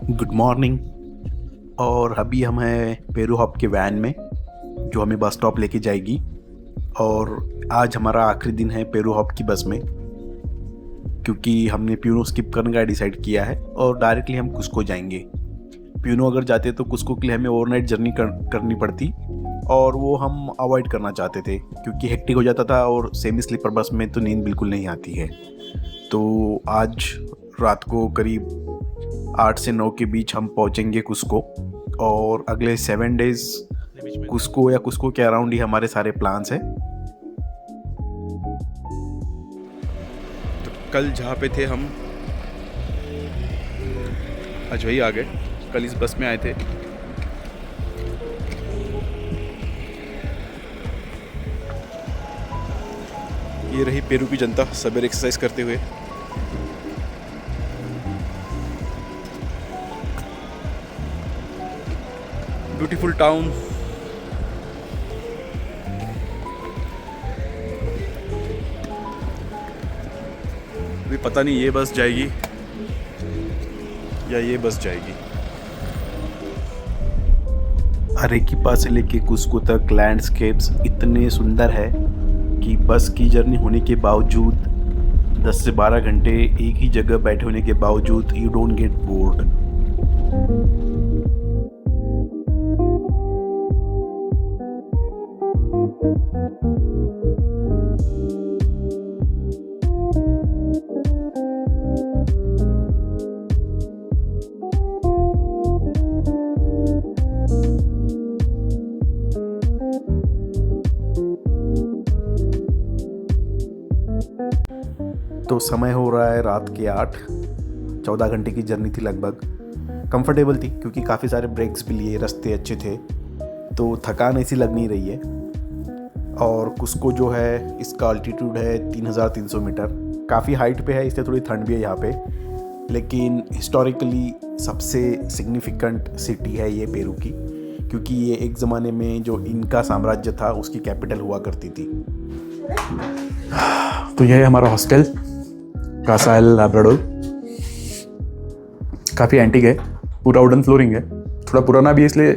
Good morning. और अभी हम हैं पेरू हॉप के वैन में जो हमें बस स्टॉप लेके जाएगी। और आज हमारा आखिरी दिन है पेरू हॉप की बस में, क्योंकि हमने प्यूनो स्किप करने का डिसाइड किया है और डायरेक्टली हम कुस्को जाएंगे। प्यूनो अगर जाते तो कुस्को के लिए हमें ओवरनाइट जर्नी करनी पड़ती और वो हम अवॉइड करना चाहते थे क्योंकि हेक्टिक हो जाता था और सेमी स्लीपर बस में तो नींद बिल्कुल नहीं आती है। तो आज रात को करीब 8 से 9 के बीच हम पहुंचेंगे कुस्को और अगले 7 डेज कुस्को या कुस्को के अराउंड ही हमारे सारे प्लान्स हैं। तो कल जहाँ पे थे हम आज वही आ गए। कल इस बस में आए थे। ये रही पेरू की जनता सवेरे एक्सरसाइज करते हुए। Beautiful town. अभी पता नहीं ये बस जाएगी या ये बस जाएगी। अरेकिपा से लेके कुस्को तक लैंडस्केप्स इतने सुंदर है कि बस की जर्नी होने के बावजूद 10 से 12 घंटे एक ही जगह बैठे होने के बावजूद यू डोंट गेट बोर्ड। तो समय हो रहा है रात के 8। 14 घंटे की जर्नी थी लगभग। कंफर्टेबल थी क्योंकि काफ़ी सारे ब्रेक्स भी लिए, रास्ते अच्छे थे, तो थकान ऐसी लग नहीं रही है। और कुस्को जो है इसका अल्टीट्यूड है 3300 मीटर। काफ़ी हाइट पे है, इसलिए थोड़ी ठंड भी है यहाँ पे, लेकिन हिस्टोरिकली सबसे सिग्निफिकेंट सिटी है ये पेरू की, क्योंकि ये एक ज़माने में जो इनका साम्राज्य था उसकी कैपिटल हुआ करती थी। तो यह है हमारा हॉस्टल कासा एल लैब्राडोर। काफ़ी एंटीक है, पूरा वुडन फ्लोरिंग है, थोड़ा पुराना भी है, इसलिए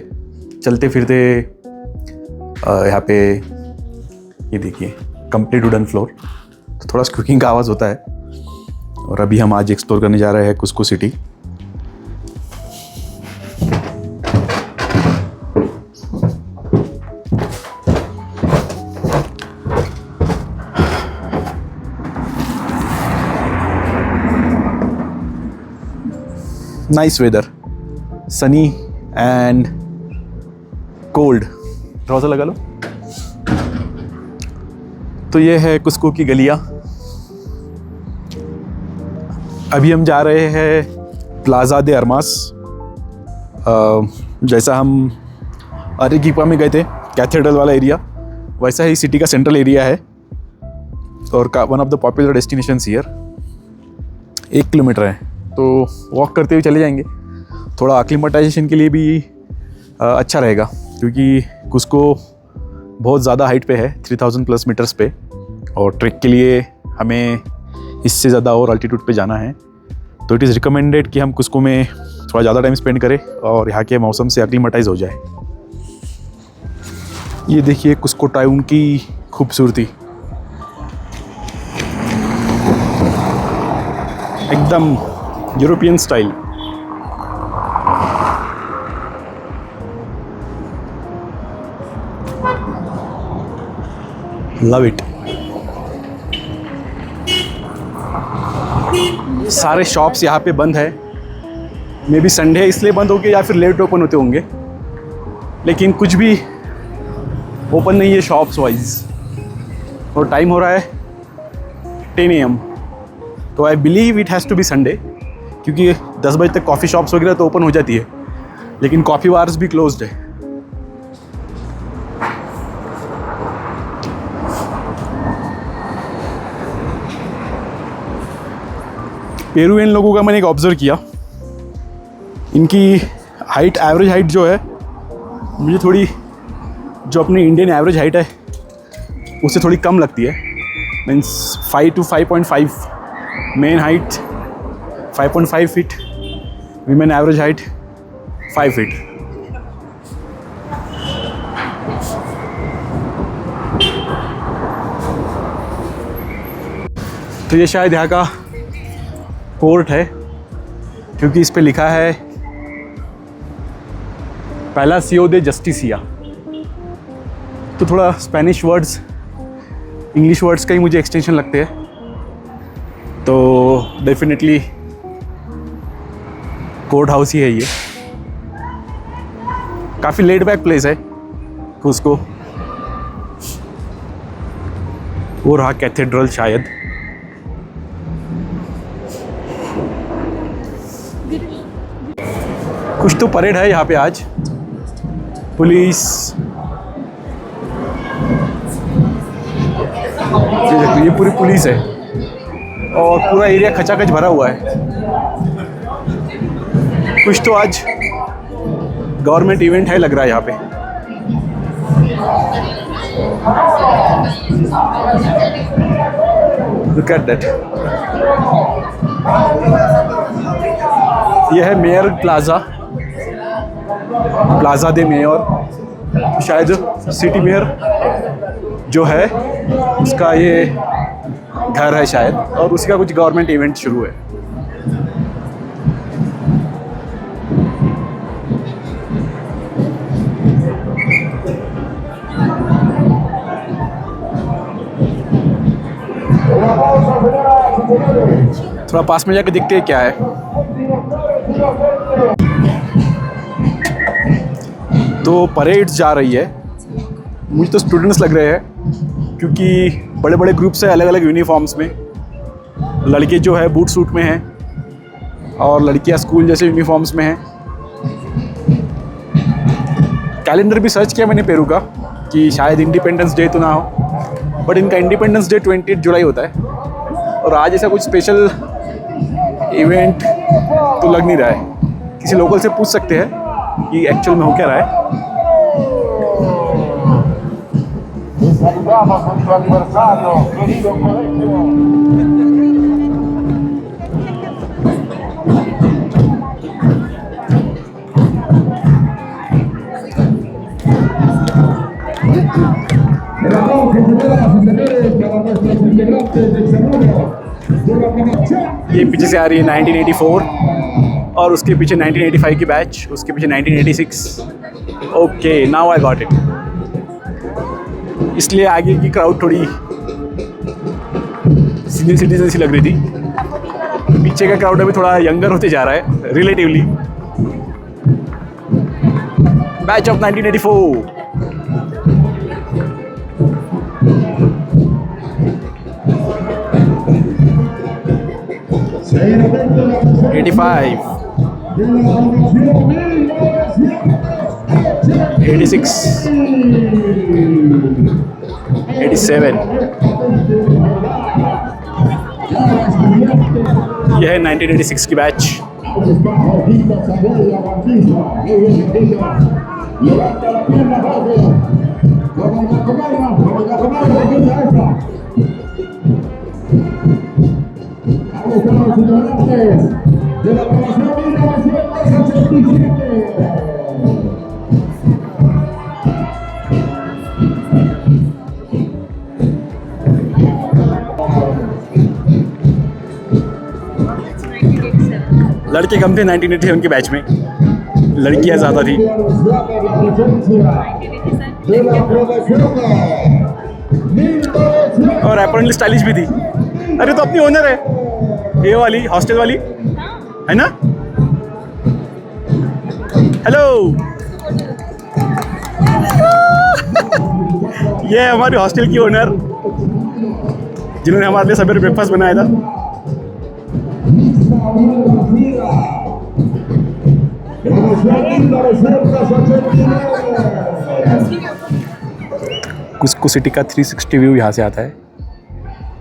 चलते फिरते यहाँ पे ये देखिए कंप्लीट वुडन फ्लोर, तो थोड़ा स्क्विकिंग का आवाज़ होता है। और अभी हम आज एक्सप्लोर करने जा रहे हैं Cusco city. Nice weather, sunny and cold, थोड़ा सा लगा लो। तो ये है कुस्को की गलियाँ। अभी हम जा रहे हैं प्लाजा दे अरमास। जैसा हम अरेकिपा में गए थे कैथेड्रल वाला एरिया, वैसा ही सिटी का सेंट्रल एरिया है और one of the popular destinations here. 1 kilometre है, तो वॉक करते हुए चले जाएंगे। थोड़ा एक्लिमेटाइजेशन के लिए भी अच्छा रहेगा, क्योंकि कुस्को बहुत ज़्यादा हाइट पे है, 3000 प्लस मीटर्स पे, और ट्रैक के लिए हमें इससे ज़्यादा और अल्टीट्यूड पे जाना है। तो इट इज़ रिकमेंडेड कि हम कुस्को में थोड़ा ज़्यादा टाइम स्पेंड करें और यहाँ के मौसम से एक्लिमेटाइज हो जाए। ये देखिए कुस्को टाउन की खूबसूरती, एकदम यूरोपियन स्टाइल। Love it. सारे शॉप्स यहाँ पे बंद है, मे बी संडे इसलिए बंद होंगे या फिर लेट ओपन होते होंगे, लेकिन कुछ भी ओपन नहीं है शॉप्स वाइज। और टाइम हो रहा है 10 AM, तो I believe it has to be Sunday, क्योंकि 10 बजे तक कॉफ़ी शॉप्स वगैरह तो ओपन हो जाती है, लेकिन कॉफ़ी बार्स भी क्लोज्ड है। पेरुवियन लोगों का मैंने एक ऑब्जर्व किया, इनकी हाइट, एवरेज हाइट जो है, मुझे थोड़ी जो अपनी इंडियन एवरेज हाइट है उससे थोड़ी कम लगती है। Means 5 to 5.5, main height 5.5 feet, women average height 5 feet. तो ये शायद यहाँ का कोर्ट है, क्योंकि इस पे लिखा है पैलासियो दे जस्टिसिया। तो थोड़ा स्पेनिश वर्ड्स इंग्लिश वर्ड्स का ही मुझे एक्सटेंशन लगते हैं, तो डेफिनेटली कोर्ट हाउस ही है ये। काफ़ी लेड बैक प्लेस है उसको। वो रहा कैथेड्रल शायद। कुछ तो परेड है यहाँ पे आज। पुलिस, ये पूरी पुलिस है और पूरा एरिया खचाखच भरा हुआ है। कुछ तो आज गवर्नमेंट इवेंट है लग रहा है यहाँ पे। Look at that. यह है मेयर प्लाजा दे मेयर। शायद सिटी मेयर जो है उसका ये घर है शायद, और उसका कुछ गवर्नमेंट इवेंट शुरू है। थोड़ा पास में जाकर देखते हैं क्या है। तो परेड्स जा रही है। मुझे तो स्टूडेंट्स लग रहे हैं, क्योंकि बड़े बड़े ग्रुप्स है अलग अलग यूनिफॉर्म्स में। लड़के जो है बूट सूट में हैं और लड़कियां स्कूल जैसे यूनिफॉर्म्स में हैं। कैलेंडर भी सर्च किया मैंने पेरू का कि शायद इंडिपेंडेंस डे तो ना हो, बट इनका इंडिपेंडेंस डे 28 जुलाई होता है और आज ऐसा कुछ स्पेशल इवेंट तो लग नहीं रहा है। किसी लोकल से पूछ सकते हैं कि एक्चुअल में हो क्या रहा है। ये पीछे से आ रही है 1984 और उसके पीछे 1985 की बैच, उसके पीछे 1986। Okay, now I got it. इसलिए आगे की क्राउड थोड़ी सीनियर सिटीजन सी लग रही थी। पीछे का क्राउड अभी थोड़ा यंगर होते जा रहा है रिलेटिवली। Batch of 1984। 85, 86, 87। यह है 1986 की बैच। लड़के कम थे 1987 के बैच में, लड़कियां ज़्यादा थी। और अपेरेंटली स्टाइलिश भी थी। अरे तो अपनी ओनर है ये वाली हॉस्टल वाली, है ना? हेलो, ये है हमारी हॉस्टल की ओनर जिन्होंने हमारे लिए सवेरे ब्रेकफास्ट बनाया था। कुस्को सिटी का 360 व्यू यहाँ से आता है।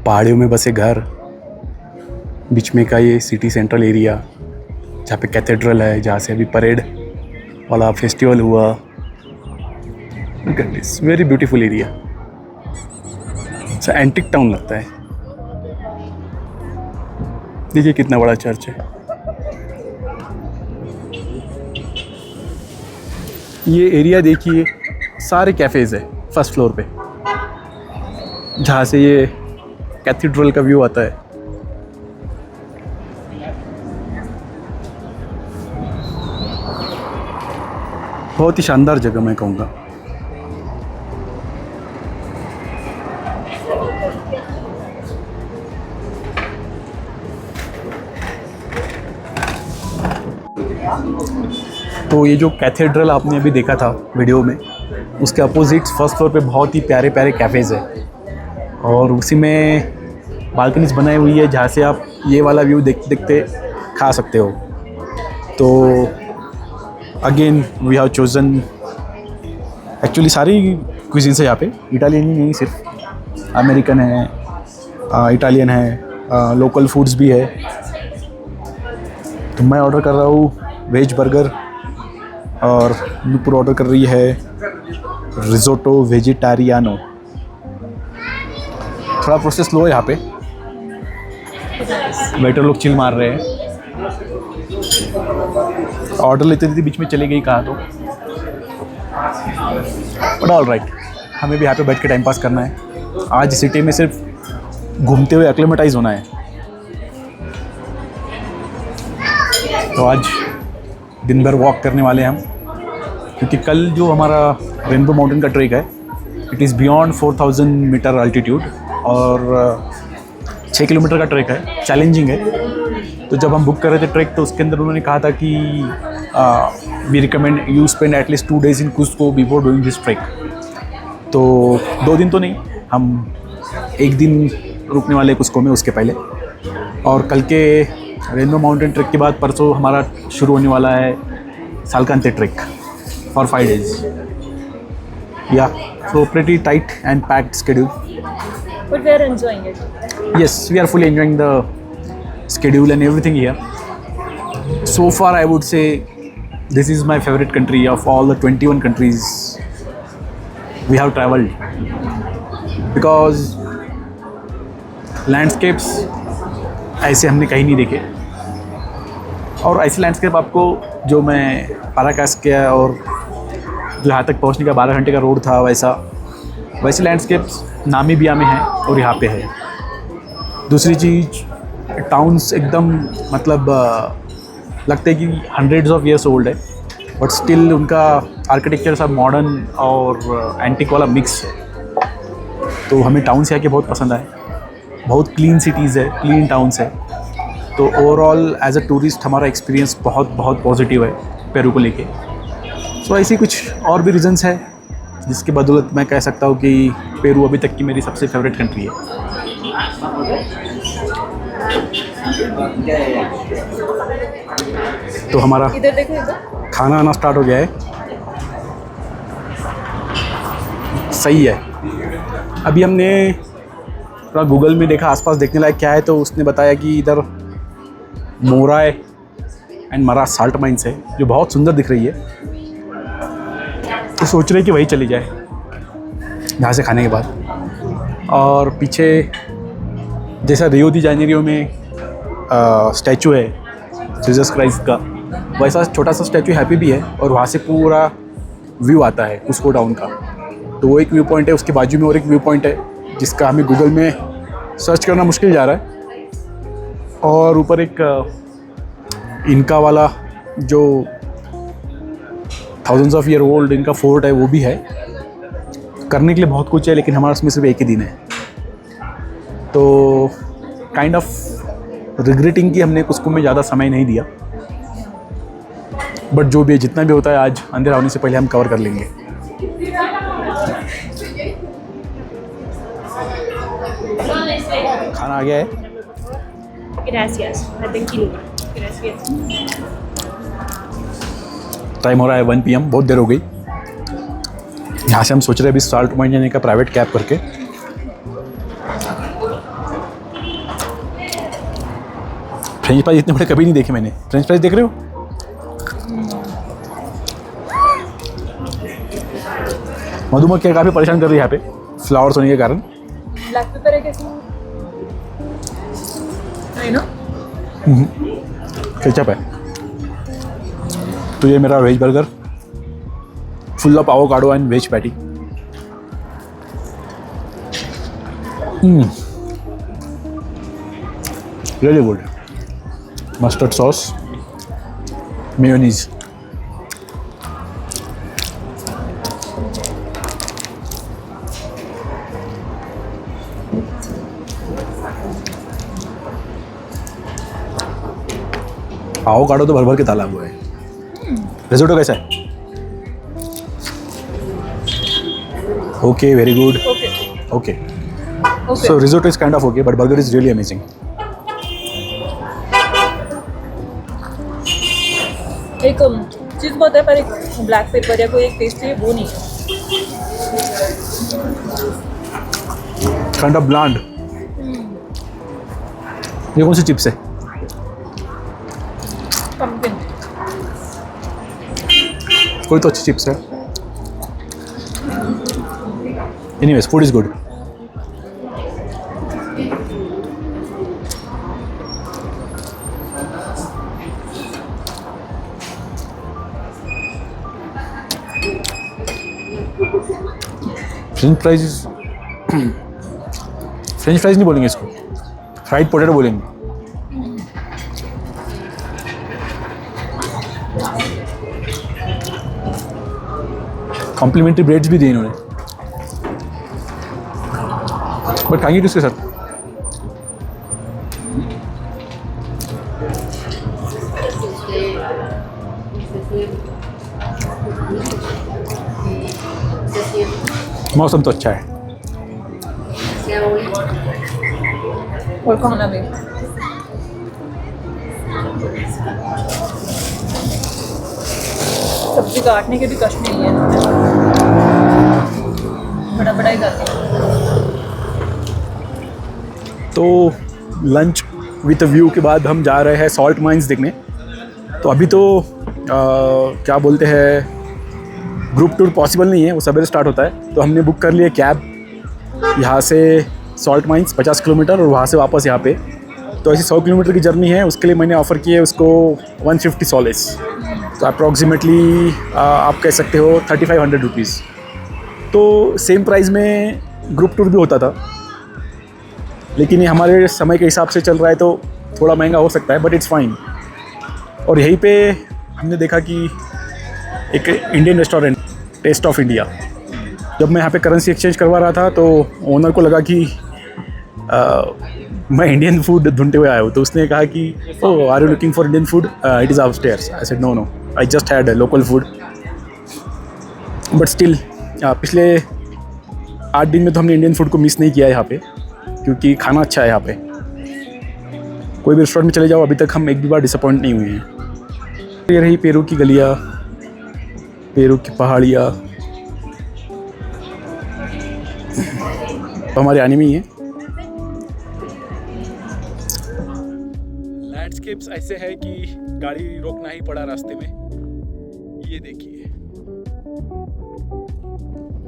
पहाड़ियों में बसे घर, बीच में का ये सिटी सेंट्रल एरिया जहाँ पे कैथेड्रल है, जहाँ से अभी परेड वाला फेस्टिवल हुआ। Look at this, very beautiful area. अच्छा एंटिक टाउन लगता है। देखिए कितना बड़ा चर्च है। ये एरिया देखिए, सारे कैफ़ेज़ है फर्स्ट फ्लोर पे, जहाँ से ये कैथीड्रल का व्यू आता है। बहुत ही शानदार जगह मैं कहूँगा। तो ये जो कैथेड्रल आपने अभी देखा था वीडियो में, उसके अपोजिट फर्स्ट फ्लोर पे बहुत ही प्यारे प्यारे कैफ़ेज़ है और उसी में बालकनीज बनाई हुई है जहाँ से आप ये वाला व्यू देखते देखते खा सकते हो। तो again we have chosen, actually सारी क्विज़िन्स है यहाँ पे, इटालियन ही नहीं, सिर्फ अमेरिकन है, इटालियन है, लोकल फूड्स भी है। तो मैं ऑर्डर कर रहा हूँ वेज बर्गर और नूपुर ऑर्डर कर रही है रिजोटो वेजिटारियानो। थोड़ा प्रोसेस स्लो है यहाँ पे, वेटर लोग चिल मार रहे हैं। ऑर्डर लेते लेते बीच में चले गई कहा तो, बट ऑल राइट, हमें भी यहाँ पे बैठ के टाइम पास करना है। आज सिटी में सिर्फ घूमते हुए एक्लेमेटाइज होना है। तो आज दिन भर वॉक करने वाले हैं हम, क्योंकि कल जो हमारा रेनबो माउंटेन का ट्रेक है, it is beyond 4000 metre altitude और 6 किलोमीटर का ट्रैक है, चैलेंजिंग है। तो जब हम बुक कर रहे थे ट्रैक, तो उसके अंदर उन्होंने कहा था कि we recommend you spend at least 2 days in Cusco before doing this track. तो 2 दिन तो नहीं, हम 1 दिन रुकने वाले कुस्को में उसके पहले। और कल के रेनबो माउंटेन ट्रैक के बाद परसों हमारा शुरू होने वाला है सालकांते ट्रैक फॉर 5 days। या so pretty tight and packed schedule. But we are enjoying it. Yes, we are fully enjoying the schedule and everything here. So far, I would say this is my favorite country of all the 21 countries we have traveled, because landscapes ऐसे हमने कहीं नहीं देखे। और ऐसे landscape आपको, जो मैं पाराकास किया और जो यहाँ तक पहुँचने का 12 घंटे का रोड था, वैसे लैंडस्केप्स नामीबिया में है और यहाँ पे है। दूसरी चीज़, टाउन्स एकदम मतलब लगता है कि हंड्रेड्स ऑफ ईयर्स ओल्ड है, बट स्टिल उनका आर्किटेक्चर सब मॉडर्न और एंटिक वाला मिक्स है। तो हमें टाउन्स यहाँ के बहुत पसंद आए, बहुत क्लीन सिटीज़ है, क्लीन टाउन्स है। तो ओवरऑल एज अ टूरिस्ट हमारा एक्सपीरियंस बहुत बहुत पॉजिटिव है पेरू को लेके। सो ऐसी कुछ और भी रीजंस है जिसके बदौलत मैं कह सकता हूँ कि पेरू अभी तक की मेरी सबसे फेवरेट कंट्री है। तो हमारा इधर देखो, इधर खाना आना स्टार्ट हो गया है। सही है। अभी हमने थोड़ा गूगल में देखा आसपास देखने लायक क्या है, तो उसने बताया कि इधर मोराई एंड मरा साल्ट माइन्स है, जो बहुत सुंदर दिख रही है। तो सोच रहे कि वही चली जाए यहाँ से खाने के बाद। और पीछे जैसा रियो दी जानेरियो में स्टैचू है जीसस क्राइस्ट का, वैसा छोटा सा स्टैचू यहाँ पे भी है, और वहाँ से पूरा व्यू आता है कुस्को टाउन का। तो वो एक व्यू पॉइंट है, उसके बाजू में और एक व्यू पॉइंट है जिसका हमें गूगल में सर्च करना मुश्किल जा रहा है। और ऊपर एक इनका वाला जो थाउजेंड्स ऑफ ईयर ओल्ड इनका फोर्ट है, वो भी है। करने के लिए बहुत कुछ है, लेकिन हमारे उसमें सिर्फ एक ही दिन है। तो काइंड ऑफ रिग्रेटिंग कि हमने कुस्को में ज़्यादा समय नहीं दिया, बट जो भी है, जितना भी होता है, आज अंधेरा होने से पहले हम कवर कर लेंगे। खाना आ गया है। Gracias. Thank you. Gracias. Time हो रहा है 1 PM, बहुत देर हो गई। यहाँ से हम सोच रहे हैं अभी साल्ट माइन जाने का प्राइवेट कैब करके। फ्रेंच फ्राइज इतने बड़े कभी नहीं देखे मैंने। फ्रेंच फ्राइज देख रहे हो? मधुमक्खियाँ काफ़ी परेशान कर रही है यहाँ पे फ्लावर्स होने के कारण। Black pepper है कैसे? I know. केचप है। तो ये मेरा veg burger full of avocado and veg patty. Really good. Mustard sauce, mayonnaise. Avocado तो भर भर के डाला हुआ है. रिजोटो कैसा है? Okay, very good. Okay. Okay. Okay. So risotto is kind of okay, but burger is really amazing. एक चीज़ बहुत है, पर एक ब्लैक पेपर या कोई एक टेस्ट है वो नहीं है. Kind of bland. ये कौन सी चिप्स है? Pumpkin. कोई तो अच्छी चिप्स है. Anyways, food is good. French fries French fries नहीं बोलेंगे इसको, फ्राइड पोटैटो बोलेंगे. कॉम्प्लीमेंट्री ब्रेड्स भी दिए इन्होंने, बट खाएंगे किसके साथ? मौसम तो अच्छा है. और खाना भी. सब्जी काटने के भी कष्ट नहीं है, बड़ा बड़ा ही करते हैं. तो लंच विथ व्यू के बाद हम जा रहे हैं सॉल्ट माइंस देखने. तो अभी तो क्या बोलते हैं, ग्रुप टूर पॉसिबल नहीं है, वो सवेरे स्टार्ट होता है. तो हमने बुक कर लिया कैब यहाँ से सॉल्ट माइंस 50 किलोमीटर और वहाँ से वापस यहाँ पे. तो ऐसी 100 किलोमीटर की जर्नी है, उसके लिए मैंने ऑफ़र किया है उसको 150 सोलेस. तो अप्रॉक्सीमेटली आप कह सकते हो 3500 रुपीज़. तो सेम प्राइस में ग्रुप टूर भी होता था, लेकिन ये हमारे समय के हिसाब से चल रहा है तो थोड़ा महंगा हो सकता है, बट इट्स फाइन. और यहीं पे हमने देखा कि एक Indian restaurant taste of India, जब मैं यहाँ पे करेंसी एक्सचेंज करवा रहा था तो ओनर को लगा कि मैं इंडियन फूड ढूंढते हुए आया हूँ. तो उसने कहा कि oh, are you looking for Indian food, it is upstairs. I said no, I just had local food. But still पिछले 8 दिन में तो हमने इंडियन फूड को मिस नहीं किया यहाँ पे, क्योंकि खाना अच्छा है यहाँ पे. कोई भी रेस्टोरेंट में चले जाओ, अभी तक हम एक भी बार डिसअपॉइंट नहीं हुए हैं. ये रही पेरू की गलियाँ, पेरू की पहाड़ियाँ, तो हमारे आने में ही है. लैंडस्केप्स ऐसे है कि गाड़ी रोकना ही पड़ा रास्ते में. ये देखिए,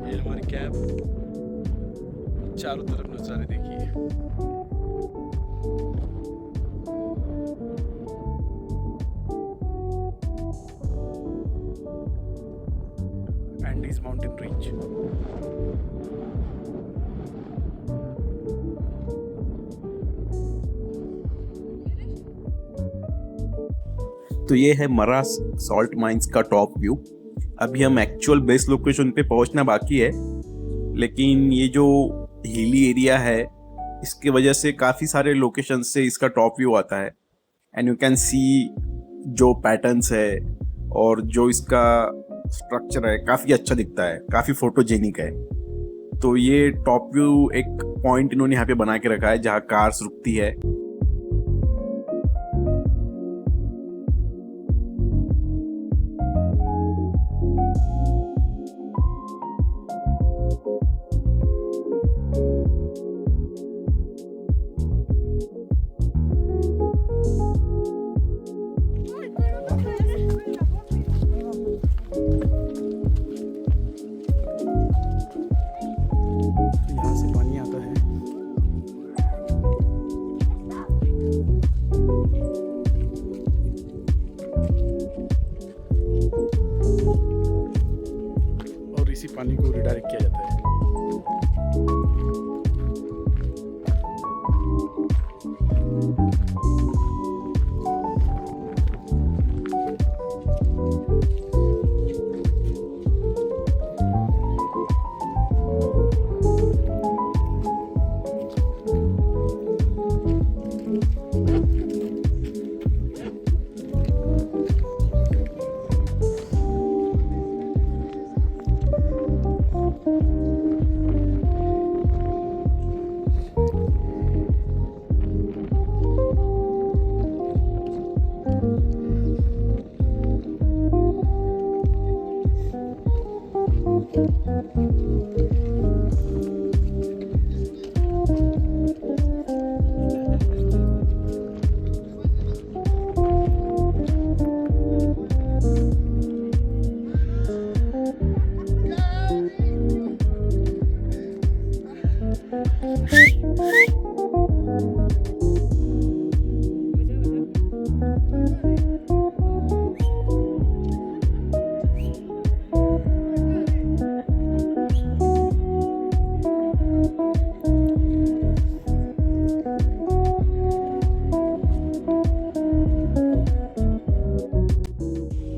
ये हमारी कैब, चारों तरफ नज़ारे देखिए. Andes mountain range. तो ये है मरा सॉल्ट माइंस का टॉप व्यू. अभी हम एक्चुअल बेस लोकेशन पे पहुंचना बाकी है, लेकिन ये जो हिली एरिया है इसके वजह से काफ़ी सारे लोकेशन से इसका टॉप व्यू आता है. एंड यू कैन सी जो पैटर्न्स है और जो इसका स्ट्रक्चर है काफ़ी अच्छा दिखता है, काफ़ी फोटोजेनिक है. तो ये टॉप व्यू एक पॉइंट इन्होंने यहाँ पे बना के रखा है जहाँ कार्स रुकती है. यहाँ से पानी आता है. पानी को रिडायरेक्ट किया जाता है।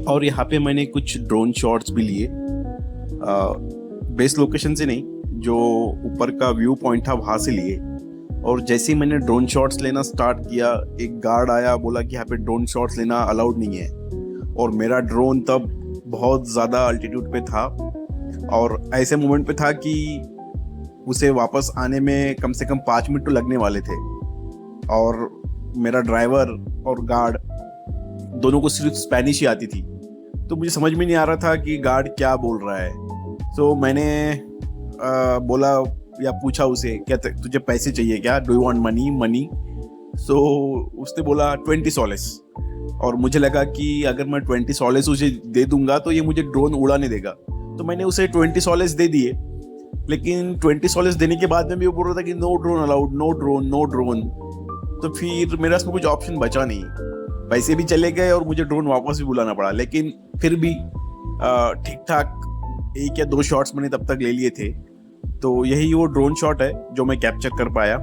और यहाँ पे मैंने कुछ ड्रोन शॉट्स भी लिए, बेस लोकेशन से नहीं, जो ऊपर का व्यू पॉइंट था वहाँ से लिए। और जैसे ही मैंने ड्रोन शॉट्स लेना स्टार्ट किया, एक गार्ड आया, बोला कि यहाँ पे ड्रोन शॉट्स लेना अलाउड नहीं है। और मेरा ड्रोन तब बहुत ज़्यादा अल्टीट्यूड पे था और ऐसे मोमेंट पे था कि उसे वापस आने में कम से कम 5 मिनट तो लगने वाले थे। और मेरा ड्राइवर और गार्ड दोनों को सिर्फ स्पेनिश ही आती थी, तो मुझे समझ में नहीं आ रहा था कि गार्ड क्या बोल रहा है। तो मैंने बोला या पूछा उसे, क्या तुझे पैसे चाहिए क्या, डू यू वांट मनी। सो उसने बोला 20 सोलेस। और मुझे लगा कि अगर मैं 20 सोलेस उसे दे दूंगा तो ये मुझे ड्रोन उड़ाने देगा, तो मैंने उसे 20 सोलेस दे दिए। लेकिन 20 सोलेस देने के बाद में भी वो बोल रहा था कि no drone allowed, no drone. तो फिर मेरे पास में कुछ ऑप्शन बचा नहीं, पैसे भी चले गए और मुझे ड्रोन वापस भी बुलाना पड़ा। लेकिन फिर भी ठीक ठाक 1 या 2 शॉट्स मैंने तब तक ले लिए थे। तो यही वो ड्रोन शॉट है जो मैं कैप्चर कर पाया।